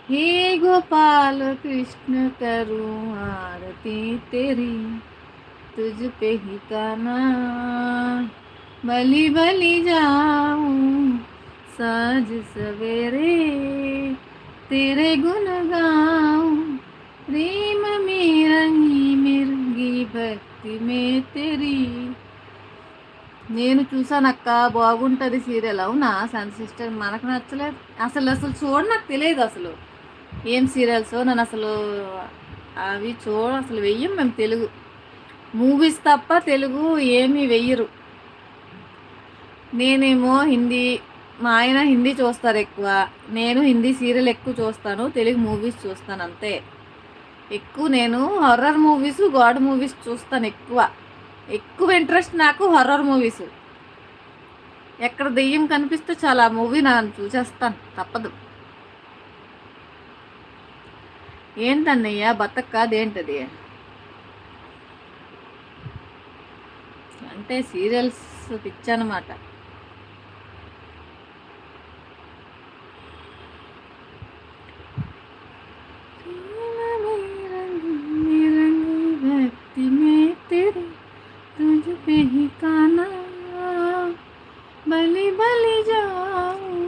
हे गोपाल कृष्ण करूं आरती तेरी, तुझ पे ही काना बलि बलि जाऊं साँझ सवेरे, तेरे गुण गाऊं प्रेम में रंगी मिर्गी भक्ति में तेरी. నేను చూసానక్క, బాగుంటుంది సీరియల్. అవునా సన్ సిస్టర్? మనకు నచ్చలేదు అసలు. అసలు చూడ, నాకు తెలియదు అసలు ఏం సీరియల్స్. నన్ను అసలు అవి అసలు వెయ్యం మేము. తెలుగు మూవీస్ తప్ప తెలుగు ఏమీ వెయ్యరు. నేనేమో హిందీ, మా ఆయన హిందీ చూస్తారు ఎక్కువ. నేను హిందీ సీరియల్ ఎక్కువ చూస్తాను, తెలుగు మూవీస్ చూస్తాను అంతే. ఎక్కువ నేను హర్రర్ మూవీస్, గాడ్ మూవీస్ చూస్తాను ఎక్కువ. ఎక్కువ ఇంట్రెస్ట్ నాకు హర్రర్ మూవీస్. ఎక్కడ దెయ్యం కనిపిస్తే చాలా మూవీ నేను చూసేస్తాను, తప్పదు. ఏంటన్నయ్య బతక్కదేంటది అంటే సీరియల్స్ పిచ్చనమాట. भक्ति में तेरे, तुझ पे ही काना बलि बलि जाऊं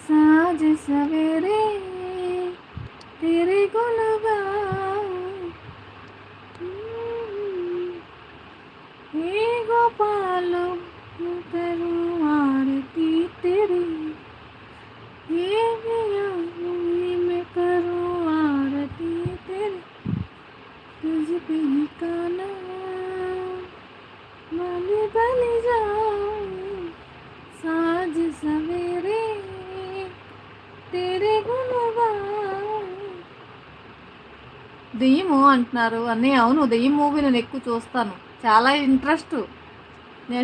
साँझ सवेरे, तेरे गुण गाऊं. हे गोपाल करूं आरती तेरी, हे गया मैं करूं आरती तेरी, तुझ पे ही काना बलि बलि जाऊं साँझ सवेरे, तेरे गुण गाऊं. దెయ్యము అంటున్నారు అన్నీ. అవును, దెయ్యం మూవీ నేను ఎక్కువ చూస్తాను, చాలా ఇంట్రెస్ట్.